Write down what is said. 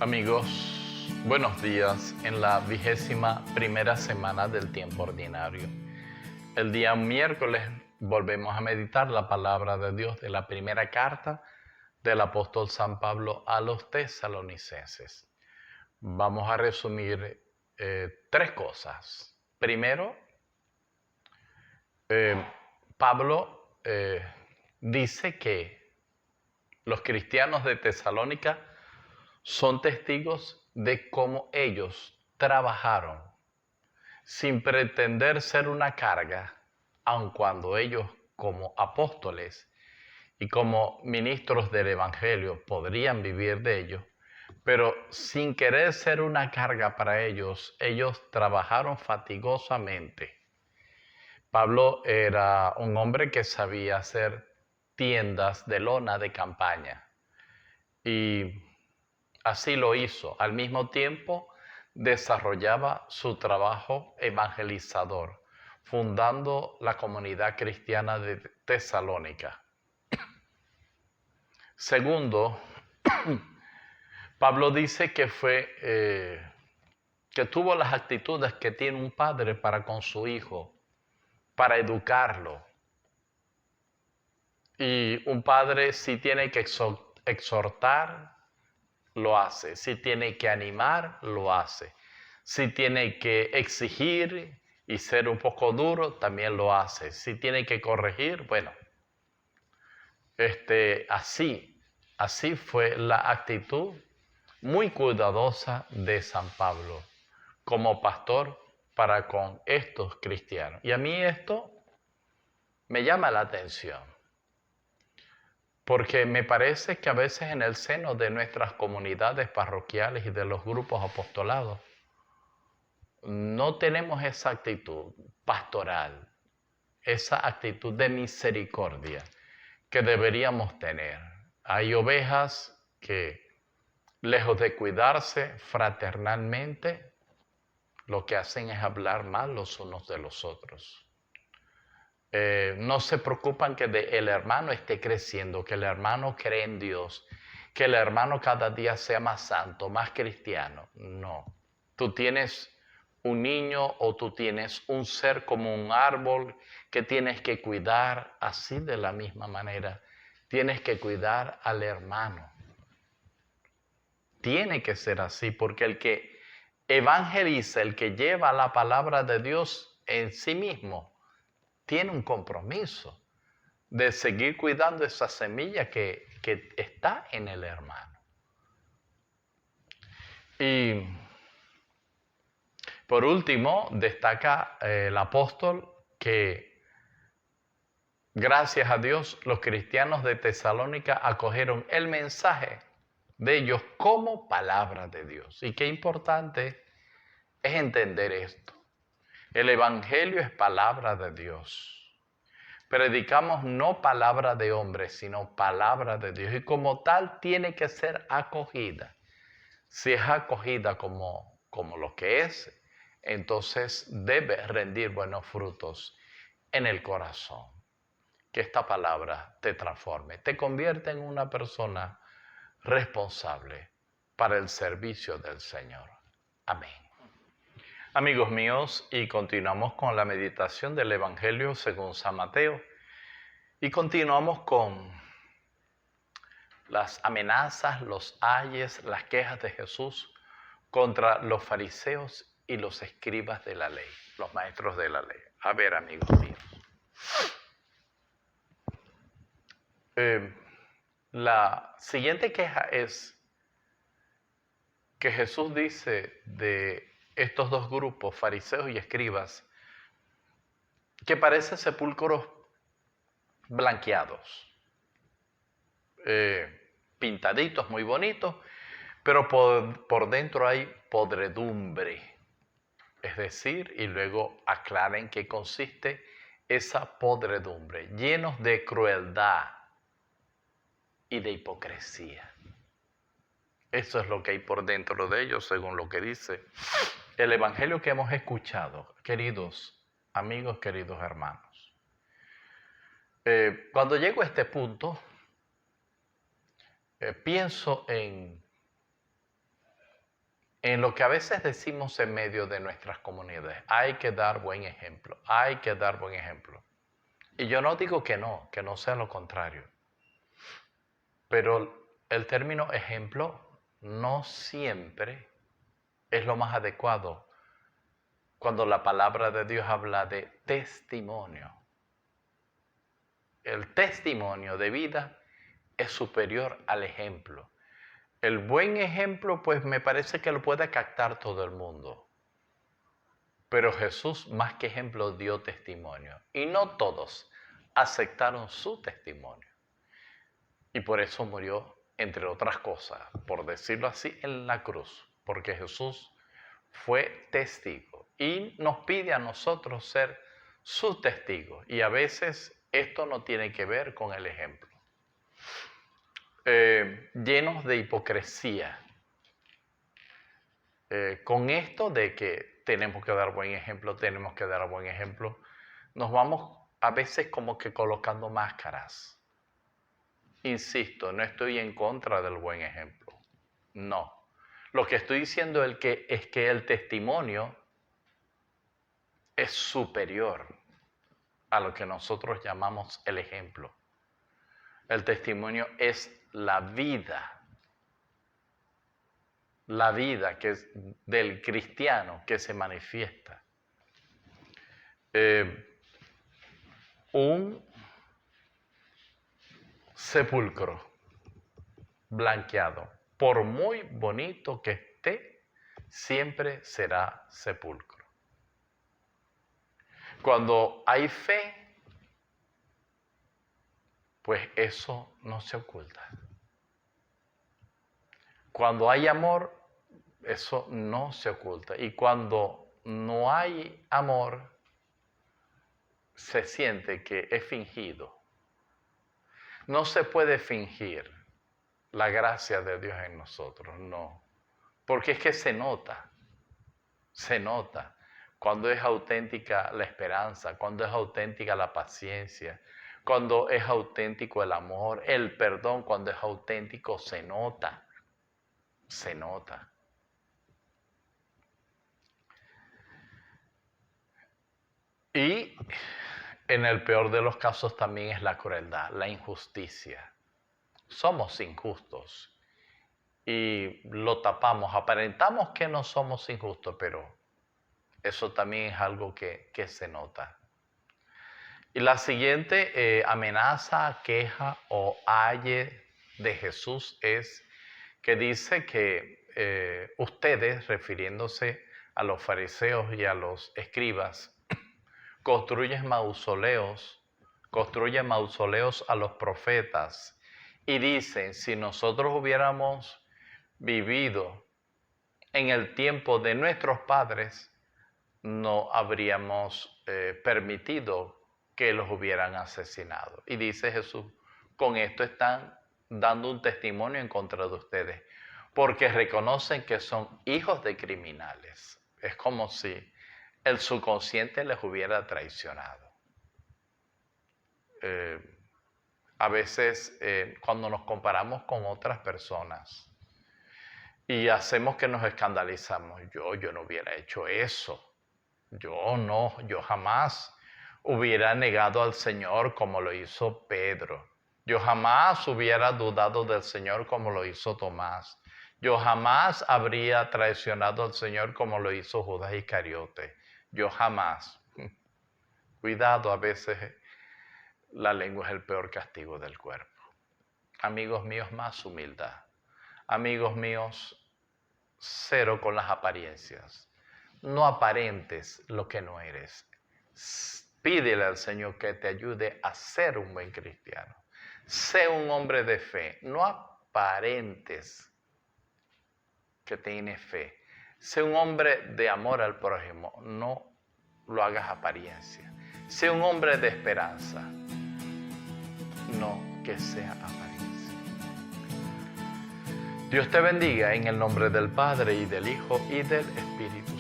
Amigos, buenos días en la 21ª semana del tiempo ordinario. El día miércoles volvemos a meditar la palabra de Dios de la primera carta del apóstol San Pablo a los tesalonicenses. Vamos a resumir tres cosas. Primero, Pablo dice que los cristianos de Tesalónica son testigos de cómo ellos trabajaron sin pretender ser una carga, aun cuando ellos como apóstoles y como ministros del Evangelio podrían vivir de ello, pero sin querer ser una carga para ellos, ellos trabajaron fatigosamente. Pablo era un hombre que sabía hacer tiendas de lona de campaña y así lo hizo. Al mismo tiempo, desarrollaba su trabajo evangelizador, fundando la comunidad cristiana de Tesalónica. Segundo, Pablo dice que que tuvo las actitudes que tiene un padre para con su hijo, para educarlo. Y un padre si tiene que exhortar, lo hace. Si tiene que animar, lo hace. Si tiene que exigir y ser un poco duro, también lo hace. Si tiene que corregir, bueno, así fue la actitud muy cuidadosa de San Pablo como pastor para con estos cristianos. Y a mí esto me llama la atención, porque me parece que a veces en el seno de nuestras comunidades parroquiales y de los grupos apostolados no tenemos esa actitud pastoral, esa actitud de misericordia que deberíamos tener. Hay ovejas que, lejos de cuidarse fraternalmente, lo que hacen es hablar mal los unos de los otros. No se preocupan que el hermano esté creciendo, que el hermano cree en Dios, que el hermano cada día sea más santo, más cristiano. No. Tú tienes un niño o tú tienes un ser como un árbol que tienes que cuidar, así de la misma manera. Tienes que cuidar al hermano. Tiene que ser así, porque el que evangeliza, el que lleva la palabra de Dios en sí mismo, tiene un compromiso de seguir cuidando esa semilla que está en el hermano. Y por último, destaca el apóstol que, gracias a Dios, los cristianos de Tesalónica acogieron el mensaje de ellos como palabra de Dios. Y qué importante es entender esto. El Evangelio es palabra de Dios. Predicamos no palabra de hombre, sino palabra de Dios. Y como tal tiene que ser acogida. Si es acogida como lo que es, entonces debe rendir buenos frutos en el corazón. Que esta palabra te transforme, te convierta en una persona responsable para el servicio del Señor. Amén. Amigos míos, y continuamos con la meditación del Evangelio según San Mateo. Y continuamos con las amenazas, los ayes, las quejas de Jesús contra los fariseos y los escribas de la ley, los maestros de la ley. A ver, amigos míos. La siguiente queja es que Jesús dice de estos dos grupos, fariseos y escribas, que parecen sepulcros blanqueados, pintaditos, muy bonitos, pero por dentro hay podredumbre. Es decir, y luego aclara en qué consiste esa podredumbre, llenos de crueldad y de hipocresía. Eso es lo que hay por dentro de ellos, según lo que dice el Evangelio que hemos escuchado, queridos amigos, queridos hermanos. Cuando llego a este punto, pienso en en lo que a veces decimos en medio de nuestras comunidades. Hay que dar buen ejemplo, hay que dar buen ejemplo. Y yo no digo que no sea lo contrario. Pero el término ejemplo no siempre es lo más adecuado cuando la palabra de Dios habla de testimonio. El testimonio de vida es superior al ejemplo. El buen ejemplo, pues me parece que lo puede captar todo el mundo. Pero Jesús, más que ejemplo, dio testimonio. Y no todos aceptaron su testimonio. Y por eso murió, entre otras cosas, por decirlo así, en la cruz. Porque Jesús fue testigo. Y nos pide a nosotros ser sus testigos. Y a veces esto no tiene que ver con el ejemplo. Llenos de hipocresía. Con esto de que tenemos que dar buen ejemplo, nos vamos a veces como que colocando máscaras. Insisto, no estoy en contra del buen ejemplo. No. Lo que estoy diciendo es que el testimonio es superior a lo que nosotros llamamos el ejemplo. El testimonio es la vida que es del cristiano que se manifiesta. Un sepulcro blanqueado, por muy bonito que esté, siempre será sepulcro. Cuando hay fe, pues eso no se oculta. Cuando hay amor, eso no se oculta. Y cuando no hay amor, se siente que es fingido. No se puede fingir la gracia de Dios en nosotros, no. Porque es que se nota cuando es auténtica la esperanza, cuando es auténtica la paciencia, cuando es auténtico el amor, el perdón, cuando es auténtico, se nota. Y en el peor de los casos también es la crueldad, la injusticia. Somos injustos y lo tapamos, aparentamos que no somos injustos, pero eso también es algo que se nota. Y la siguiente amenaza, queja o aye de Jesús es que dice que ustedes, refiriéndose a los fariseos y a los escribas, construyen mausoleos a los profetas y dicen, si nosotros hubiéramos vivido en el tiempo de nuestros padres, no habríamos permitido que los hubieran asesinado. Y dice Jesús, con esto están dando un testimonio en contra de ustedes, porque reconocen que son hijos de criminales. Es como si el subconsciente les hubiera traicionado. A veces cuando nos comparamos con otras personas y hacemos que nos escandalizamos, yo no hubiera hecho eso. Yo jamás hubiera negado al Señor como lo hizo Pedro. Yo jamás hubiera dudado del Señor como lo hizo Tomás. Yo jamás habría traicionado al Señor como lo hizo Judas Iscariote. Yo jamás. Cuidado, a veces la lengua es el peor castigo del cuerpo. Amigos míos, más humildad. Amigos míos, cero con las apariencias. No aparentes lo que no eres. Pídele al Señor que te ayude a ser un buen cristiano. Sé un hombre de fe. No aparentes que tienes fe. Sé un hombre de amor al prójimo. No lo hagas apariencia. Sé un hombre de esperanza. No que sea apariencia. Dios te bendiga en el nombre del Padre y del Hijo y del Espíritu